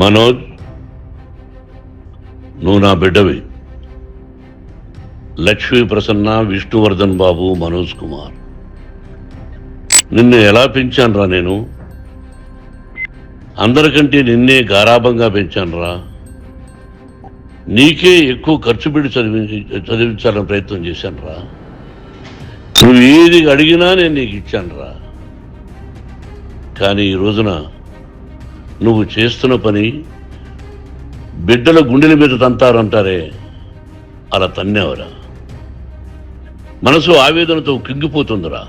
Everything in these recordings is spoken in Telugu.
మనోజ్, నువ్వు నా బిడ్డవి. లక్ష్మీ ప్రసన్న, విష్ణువర్ధన్ బాబు, మనోజ్ కుమార్. నిన్ను ఎలా పెంచానురా నేను? అందరికంటే నిన్నే గారాభంగా పెంచానురా. నీకే ఎక్కువ ఖర్చు పెట్టి చదివించాలని ప్రయత్నం చేశానురా. నువ్వు ఏది అడిగినా నేను నీకు ఇచ్చానురా. కానీ ఈ రోజున నువ్వు చేస్తున్న పని బిడ్డల గుండెల మీద తంతారంటారే, అలా తన్నేవరా. మనసు ఆవేదనతో కింగిపోతుందిరా.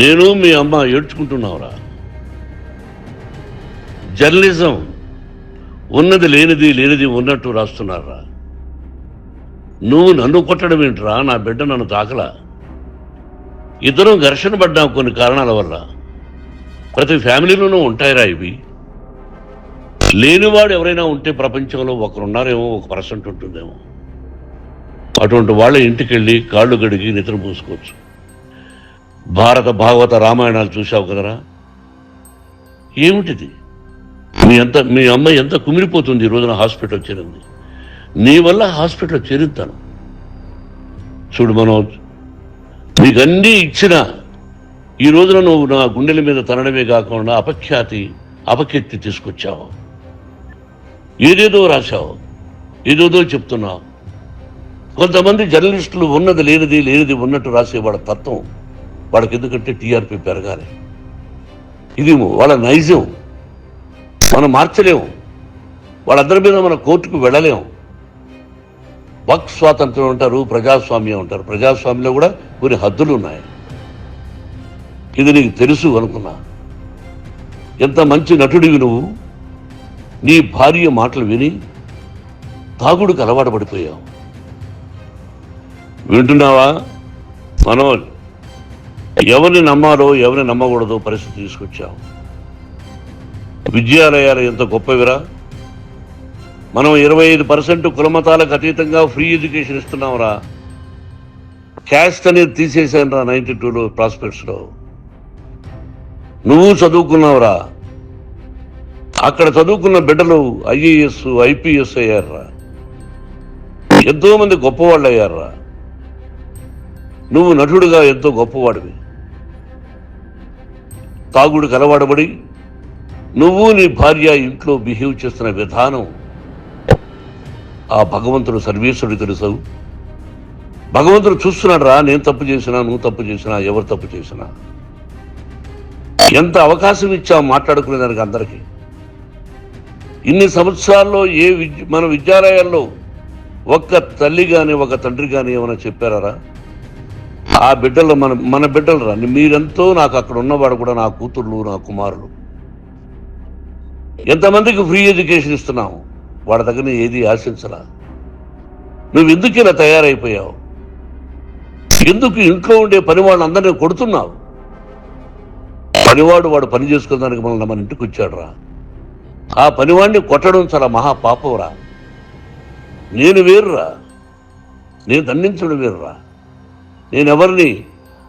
నేను మీ అమ్మ ఏడ్చుకుంటున్నావురా. జర్నలిజం ఉన్నది లేనిది, లేనిది ఉన్నట్టు రాస్తున్నారా. నువ్వు నన్ను కొట్టడం ఏంట్రా? నా బిడ్డ నన్ను తాకలా. ఇద్దరం ఘర్షణ పడ్డాం కొన్ని కారణాల వల్ల. ప్రతి ఫ్యామిలీలోనూ ఉంటాయిరా ఇవి. లేనివాడు ఎవరైనా ఉంటే ప్రపంచంలో ఒకరున్నారేమో, 1% ఉంటుందేమో. అటువంటి వాళ్ళ ఇంటికి వెళ్ళి కాళ్ళు గడిగి నిద్ర పూసుకోవచ్చు. భారత భాగవత రామాయణాలు చూసావు కదరా. ఏమిటిది? మీ అమ్మ ఎంత కుమిలిపోతుంది ఈ రోజున హాస్పిటల్ చేరింది. నీ వల్ల హాస్పిటల్ చేరుతాను. చూడు మనోజ్, నీకన్నీ ఇచ్చినా ఈ రోజున నువ్వు నా గుండెల మీద తనడమే కాకుండా అపకీర్తి తీసుకొచ్చావు. ఏదేదో రాశావు, ఏదేదో చెప్తున్నావు. కొంతమంది జర్నలిస్టులు ఉన్నది లేనిది, లేనిది ఉన్నట్టు రాసేవాళ్ళ తత్వం వాళ్ళకి. ఎందుకంటే టీఆర్పీ పెరగాలి. ఇది వాళ్ళ నైజం. మనం మార్చలేము. వాళ్ళందరి మీద మన కోర్టుకు వెళ్ళలేము. వాక్ స్వాతంత్రం అంటారు, ప్రజాస్వామ్యం అంటారు. ప్రజాస్వామ్యంలో కూడా కొన్ని హద్దులు ఉన్నాయి. ఇది నీకు తెలుసు అనుకున్నా. ఎంత మంచి నటుడివి నువ్వు. నీ భార్య మాటలు విని తాగుడుకు అలవాటు పడిపోయావు. వింటున్నావా మనోజ్? ఎవరిని నమ్మాలో ఎవరిని నమ్మకూడదో పరిస్థితి తీసుకొచ్చావు. విద్యాలయాలు ఎంత గొప్పవిరా. మనం 25% కులమతాలకు అతీతంగా ఫ్రీ ఎడ్యుకేషన్ ఇస్తున్నాంరా. క్యాస్ట్ అనేది తీసేశాను రా 92లో ప్రాస్పెక్ట్స్లో. నువ్వు చదువుకున్నావురా. అక్కడ చదువుకున్న బిడ్డలు IAS, IPS అయ్యారా. ఎంతో మంది గొప్పవాళ్ళు అయ్యారా. నువ్వు నటుడుగా ఎంతో గొప్పవాడివి. తాగుడుకు అలవాటుపడి నువ్వు నీ భార్య ఇంట్లో బిహేవ్ చేస్తున్న విధానం ఆ భగవంతుడు సర్వేశ్వరుడు తెలుసు. భగవంతుడు చూస్తున్నాడు రా. నేను తప్పు చేసినా, నువ్వు తప్పు చేసినా, ఎవరు తప్పు చేసినా. ఎంత అవకాశం ఇచ్చా మాట్లాడుకునేదానికి అందరికీ. ఇన్ని సంవత్సరాల్లో మన విద్యాలయాల్లో ఒక్క తల్లి కానీ ఒక తండ్రి కానీ ఏమైనా చెప్పారా? ఆ బిడ్డలు మన బిడ్డలు రా. మీరెంతో నాకు అక్కడ ఉన్నవాడు కూడా నా కూతుర్లు, నా కుమారులు. ఎంతమందికి ఫ్రీ ఎడ్యుకేషన్ ఇస్తున్నావు. వాడి దగ్గర ఏది ఆశించరా. నువ్వు ఎందుకు ఇలా తయారైపోయావు? ఎందుకు ఇంట్లో ఉండే పని వాళ్ళందరినీ కొడుతున్నావు? పనివాడు వాడు పని చేసుకునేదానికి మన ఇంటికి వచ్చాడు రా. ఆ పనివాడిని కొట్టడం చాలా మహాపాపంరా. నేను వేరురా. నేను దండించడం వేరురా. నేనెవరిని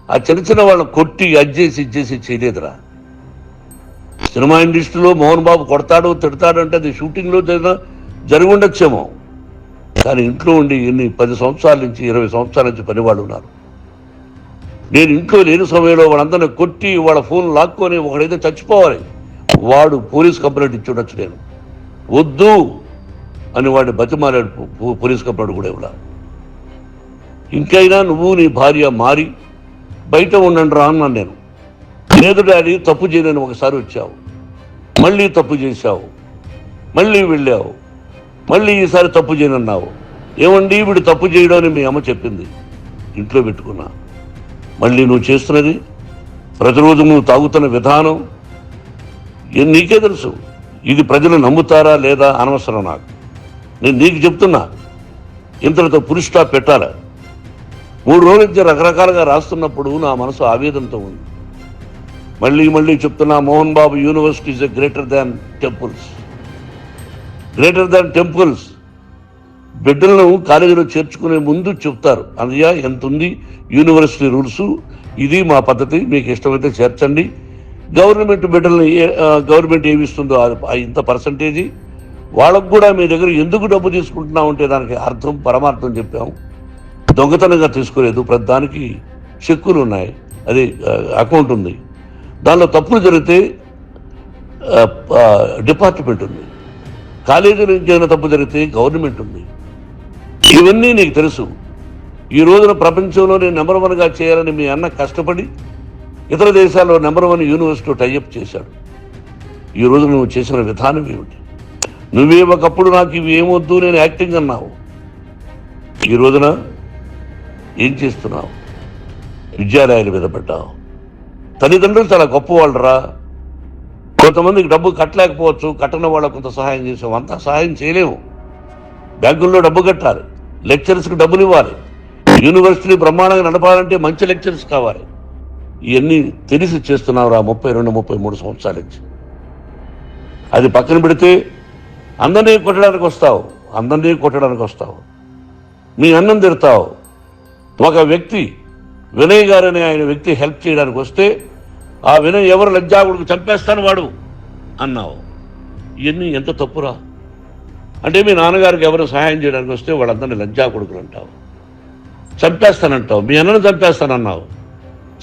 ఆ చిన్న వాళ్ళని కొట్టి ఇచ్చేసి చేయలేదురా. సినిమా ఇండస్ట్రీలో మోహన్ బాబు కొడతాడు, తిడతాడు అంటే అది షూటింగ్లో జరిగి ఉండొచ్చేమో. కానీ ఇంట్లో ఉండి 10 సంవత్సరాల నుంచి 20 సంవత్సరాల నుంచి పనివాళ్ళు ఉన్నారు. నేను ఇంట్లో లేని సమయంలో వాళ్ళందరినీ కొట్టి వాళ్ళ ఫోన్ లాక్కొని ఒకడైతే చచ్చిపోవాలి, వాడు పోలీస్ కంప్లైంట్ ఇచ్చి ఉండొచ్చు. నేను వద్దు అని వాడిని బతిమాలాడు. పోలీస్ కంప్లైంట్ కూడా ఇవ్వడా. ఇంకైనా నువ్వు నీ భార్య మారి బయట ఉండండి రా అన్నాను నేను. లేదు డాడీ, తప్పు చేయలేని ఒకసారి వచ్చావు, మళ్ళీ తప్పు చేశావు, మళ్ళీ వెళ్ళావు, మళ్ళీ ఈసారి తప్పు చేయనన్నావు. ఏమండి వీడు తప్పు చేయడం అని మీ అమ్మ చెప్పింది. ఇంట్లో పెట్టుకున్నా. మళ్ళీ నువ్వు చేస్తున్నది, ప్రతిరోజు నువ్వు తాగుతున్న విధానం నీకే తెలుసు. ఇది ప్రజలు నమ్ముతారా లేదా అనవసరం నాకు. నేను నీకు చెప్తున్నా, ఇంతటితో పులి స్టాప్ పెట్టాలి. 3 రోజుల నుంచి రకరకాలుగా రాస్తున్నప్పుడు నా మనసు ఆవేదనతో ఉంది. మళ్ళీ చెప్తున్నా, Mohan Babu university is greater than temples. Greater than temples. బిడ్డలను కాలేజీలో చేర్చుకునే ముందు చెప్తారు, అన్నయ్య ఎంత ఉంది యూనివర్సిటీ రూల్స్, ఇది మా పద్ధతి, మీకు ఇష్టమైతే చేర్చండి, గవర్నమెంట్ బిడ్డల్ని గవర్నమెంట్ ఏమిస్తుందో ఇంత పర్సంటేజీ వాళ్ళకు కూడా మీ దగ్గర ఎందుకు డబ్బు తీసుకుంటున్నావు అంటే దానికి అర్థం పరమార్థం చెప్పాము. దొంగతనంగా తీసుకోలేదు, ప్రతి దానికి చెక్కులు ఉన్నాయి, అది అకౌంట్ ఉంది, దానిలో తప్పులు జరిగితే డిపార్ట్మెంట్ ఉంది, కాలేజీలో ఇంకేమైనా తప్పు జరిగితే గవర్నమెంట్ ఉంది. ఇవన్నీ నీకు తెలుసు. ఈ రోజున ప్రపంచంలోనే నెంబర్ 1గా చేయాలని మీ అన్న కష్టపడి ఇతర దేశాల్లో నెంబర్ 1 యూనివర్సిటీ టైఅప్ చేశాడు. ఈ రోజు నువ్వు చేసిన విధానం ఏమిటి? నువ్వే ఒకప్పుడు నాకు ఇవి ఏమొద్దు నేను యాక్టింగ్ అన్నావు, ఈ రోజున ఏం చేస్తున్నావు? విద్యాలయాల మీద పెట్టావు. తల్లిదండ్రులు చాలా గొప్పవాళ్ళరా. కొంతమందికి డబ్బు కట్టలేకపోవచ్చు, కట్టని వాళ్ళకు కొంత సహాయం చేసాం, అంతా సహాయం చేయలేము. బ్యాంకుల్లో డబ్బు కట్టాలి, లెక్చరర్స్కి డబ్బులు ఇవ్వాలి, యూనివర్సిటీ బ్రహ్మాండంగా నడపాలంటే మంచి లెక్చరర్స్ కావాలి. ఇవన్నీ తెలిసి చేస్తున్నావురా 32-33 సంవత్సరాల నుంచి. అది పక్కన పెడితే అందరినీ కొట్టడానికి వస్తావు, మీ అన్నం తిడతావు. ఒక వ్యక్తి వినయ్ గారని ఆయన వ్యక్తి హెల్ప్ చేయడానికి వస్తే ఆ వినయ్ ఎవరు లజ్జాగుడికి చంపేస్తాను వాడు అన్నావు. ఇవన్నీ ఎంత తప్పురా? అంటే మీ నాన్నగారికి ఎవరు సహాయం చేయడానికి వస్తే వాళ్ళందరినీ లజ్జాగుడుకులు అంటావు, చంపేస్తానంటావు. మీ అన్నను చంపేస్తానన్నావు,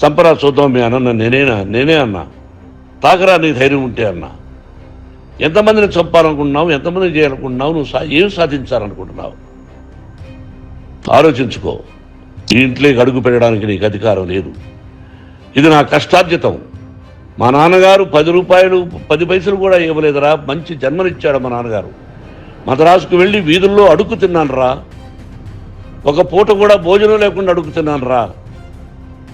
చంపరా చూద్దాం మీ అన్న నేనే అన్నా, తాకరా నీ ధైర్యం ఉంటే అన్నా. ఎంతమందిని చంపాలనుకుంటున్నావు, ఎంతమందిని చేయాలనుకుంటున్నావు, నువ్వు ఏం సాధించాలనుకుంటున్నావు? ఆలోచించుకో. ఈ ఇంట్లోకి అడుగు పెట్టడానికి నీకు అధికారం లేదు. ఇది నా కష్టార్జితం. మా నాన్నగారు 10 రూపాయలు 10 పైసలు కూడా ఇవ్వలేదురా, మంచి జన్మనిచ్చాడు మా నాన్నగారు. మద్రాసుకు వెళ్ళి వీధుల్లో అడుగు తిన్నాను రా, ఒక పూట కూడా భోజనం లేకుండా అడుగు తిన్నాను రా.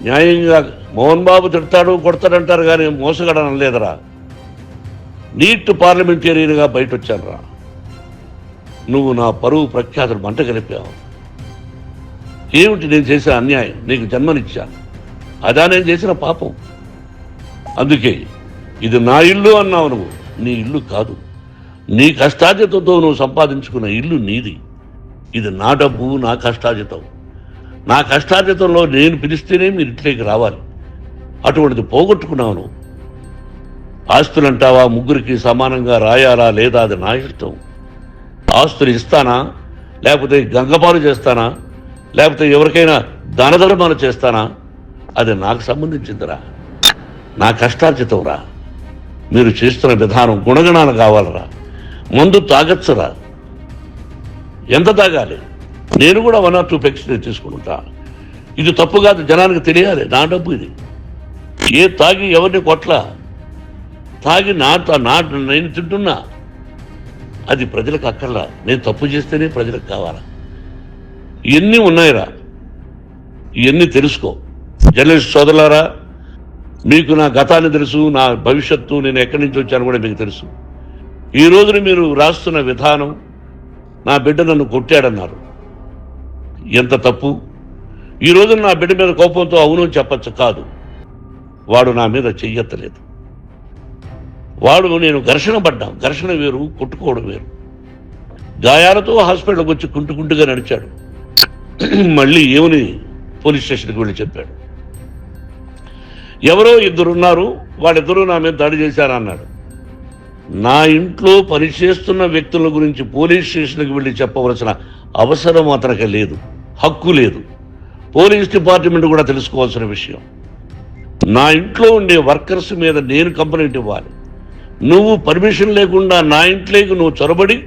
న్యాయంగా మోహన్ బాబు తిడతాడు కొడతాడంటారు కానీ మోసగడనం లేదురా. నీట్ పార్లమెంటేరియన్గా బయట వచ్చాను రా. నువ్వు నా పరువు ప్రఖ్యాతులు మంట కలిపావు. ఏమిటి నేను చేసిన అన్యాయం? నీకు జన్మనిచ్చా, అదా నేను చేసిన పాపం. అందుకే ఇది నా ఇల్లు అన్నావు. నువ్వు నీ ఇల్లు కాదు, నీ కష్టార్జితంతో నువ్వు సంపాదించుకున్న ఇల్లు నీది. ఇది నా డబ్బు, నా కష్టార్జితం. నా కష్టార్జితంలో నేను పిలిస్తేనే మీరు ఇంట్లోకి రావాలి. అటువంటిది పోగొట్టుకున్నావు నువ్వు. ఆస్తులు అంటావా, ముగ్గురికి సమానంగా రాయాలా లేదా అది నా ఇష్టం. ఆస్తులు ఇస్తానా, లేకపోతే గంగపాలు చేస్తానా, లేకపోతే ఎవరికైనా దానధర్మాలు చేస్తానా, అది నాకు సంబంధించిందిరా, నా కష్టార్జితం రా. మీరు చేస్తున్న విధానం గుణగణాలు కావాలరా. మందు తాగచ్చురా, ఎంత తాగాలి? నేను కూడా 1 or 2 పెగ్స్ తీసుకుంటా. ఇది తప్పు కాదు, జనానికి తెలియాలి. నా డబ్బు ఇది. ఏ తాగి ఎవరిని కొట్లా, తాగి నేను తింటున్నా, అది ప్రజలకు అక్కర్లా. నేను తప్పు చేస్తేనే ప్రజలకు కావాలా. ఇవన్నీ ఉన్నాయిరా, ఇవన్నీ తెలుసుకో. జర్నలిస్ట్ సోదరులారా, మీకు నా గతాన్ని తెలుసు, నా భవిష్యత్తు, నేను ఎక్కడి నుంచి వచ్చాను కూడా మీకు తెలుసు. ఈ రోజున మీరు రాస్తున్న విధానం, నా బిడ్డ నన్ను కొట్టాడన్నారు, ఎంత తప్పు. ఈ రోజున నా బిడ్డ మీద కోపంతో అవును చెప్పచ్చు, కాదు. వాడు నా మీద చెయ్యెత్తలేదు. నేను ఘర్షణ పడ్డాం. ఘర్షణ వేరు, కొట్టుకోవడం వేరు. గాయాలతో హాస్పిటల్కి వచ్చి కుంటుకుంటుగా నడిచాడు. మళ్ళీ ఏమని పోలీస్ స్టేషన్కి వెళ్ళి చెప్పాడు. ఎవరో 2 ఉన్నారు, వాళ్ళిద్దరూ నా మీద దాడి చేశారన్నాడు. నా ఇంట్లో పనిచేస్తున్న వ్యక్తుల గురించి పోలీస్ స్టేషన్కి వెళ్ళి చెప్పవలసిన అవసరం అతనికి లేదు, హక్కు లేదు. పోలీస్ డిపార్ట్మెంట్ కూడా తెలుసుకోవాల్సిన విషయం. నా ఇంట్లో ఉండే వర్కర్స్ మీద నేను కంప్లైంట్ ఇవ్వాలి. నువ్వు పర్మిషన్ లేకుండా నా ఇంట్లోకి నువ్వు చొరబడి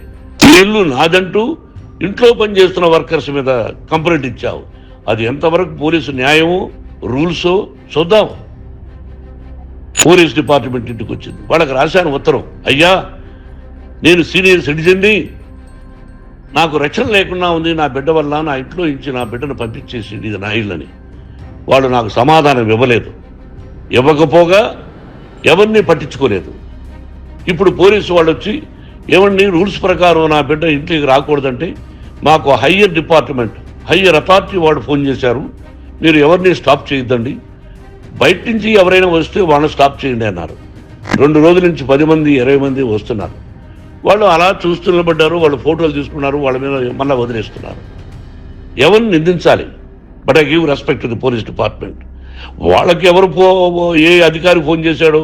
ఇల్లు నాదంటూ ఇంట్లో పనిచేస్తున్న వర్కర్స్ మీద కంప్లైంట్ ఇచ్చావు. అది ఎంతవరకు పోలీసు న్యాయమో రూల్సో చూద్దాం. పోలీస్ డిపార్ట్మెంట్ ఇంటికి వచ్చింది, వాళ్ళకి రాశాను ఉత్తరం, అయ్యా నేను సీనియర్ సిటిజన్ని, నాకు రక్షణ లేకుండా ఉంది, నా బిడ్డ వల్ల నా ఇంట్లో ఇచ్చి నా బిడ్డను పంపించేసి ఇది నా ఇల్లని. వాళ్ళు నాకు సమాధానం ఇవ్వకపోగా ఎవరిని పట్టించుకోలేదు. ఇప్పుడు పోలీసు వాళ్ళు వచ్చి ఏమండి రూల్స్ ప్రకారం నా బిడ్డ ఇంటికి రాకూడదంటే మాకు హయ్యర్ డిపార్ట్మెంట్, హయ్యర్ అథారిటీ వాళ్ళు ఫోన్ చేశారు, మీరు ఎవరిని స్టాప్ చేయొద్దండి, బయట నుంచి ఎవరైనా వస్తే వాళ్ళని స్టాప్ చేయండి అన్నారు. 2 రోజుల నుంచి 10 మంది 20 మంది వస్తున్నారు. వాళ్ళు అలా చూస్తూ నిలబడ్డారు, వాళ్ళు ఫోటోలు తీసుకున్నారు, వాళ్ళ మీద మళ్ళీ వదిలేస్తున్నారు. ఎవరిని నిందించాలి? But I give respect to the police department. వాళ్ళకి ఏ అధికారి ఫోన్ చేశాడో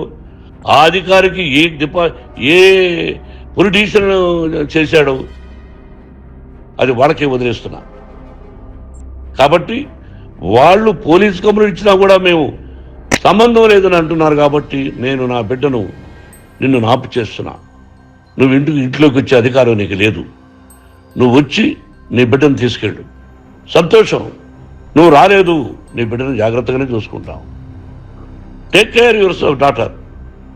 ఆ అధికారికి ఏ పొలిటీషియన్ చేశాడో అది వాళ్ళకే వదిలేస్తున్నా. కాబట్టి వాళ్ళు పోలీస్ కంప్లైంట్ ఇచ్చినా కూడా మేము సంబంధం లేదని అంటున్నారు. కాబట్టి నేను నా బిడ్డను నిన్ను నాపు చేస్తున్నా. నువ్వు ఇంట్లోకి వచ్చే అధికారం నీకు లేదు. నువ్వు వచ్చి నీ బిడ్డను తీసుకెళ్ళు. సంతోషం. నువ్వు రాలేదు, నీ బిడ్డను జాగ్రత్తగానే చూసుకుంటావు. Take care your self daughter,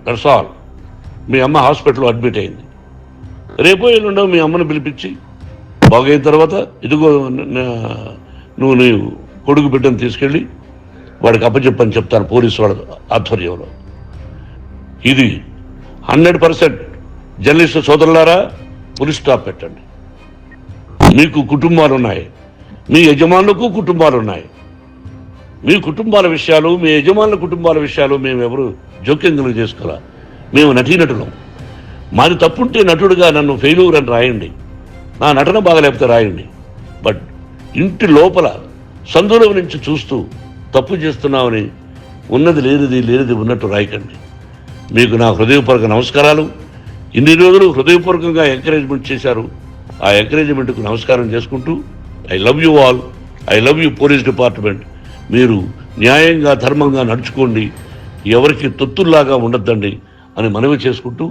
that's all. మీ అమ్మ హాస్పిటల్లో అడ్మిట్ అయింది. రేపో ఎల్లుండో మీ అమ్మను పిలిపించి బాగైన తర్వాత ఇదిగో నువ్వు నీ కొడుకు బిడ్డను తీసుకెళ్ళి వాడికి అప్పచెప్పని చెప్తాను పోలీసు వాళ్ళ ఆధ్వర్యంలో. ఇది 100% జర్నలిస్టు సోదరులారా, పులి స్టాప్ పెట్టండి. మీకు కుటుంబాలు ఉన్నాయి, మీ యజమానులకు కుటుంబాలు ఉన్నాయి. మీ కుటుంబాల విషయాలు, మీ యజమానుల కుటుంబాల విషయాలు మేము ఎవరు జోక్యం చేసుకోవాలా. మేము నటీనటులం. మాది తప్పుంటే నటుడుగా నన్ను ఫెయిల్యూర్ అని రాయండి, నా నటన బాగలేకపోతే రాయండి. బట్ ఇంటి లోపల సందులో నుంచి చూస్తూ తప్పు చేస్తున్నామని ఉన్నది లేనిది ఉన్నట్టు రాయకండి. మీకు నా హృదయపూర్వక నమస్కారాలు. ఇన్ని రోజులు హృదయపూర్వకంగా ఎంకరేజ్మెంట్ చేశారు. ఆ ఎంకరేజ్మెంట్కు నమస్కారం చేసుకుంటూ I love you all. I love you police department. మీరు న్యాయంగా ధర్మంగా నడుచుకోండి, ఎవరికి తొత్తుల్లాగా ఉండొద్దండి అని మనవి చేసుకుంటూ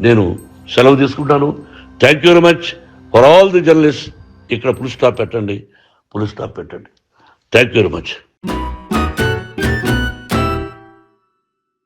నేను సెలవు తీసుకుంటాను. Thank you very much for all the journalist. ఇక్కడ పులి స్టాప్ పెట్టండి. Thank you very much.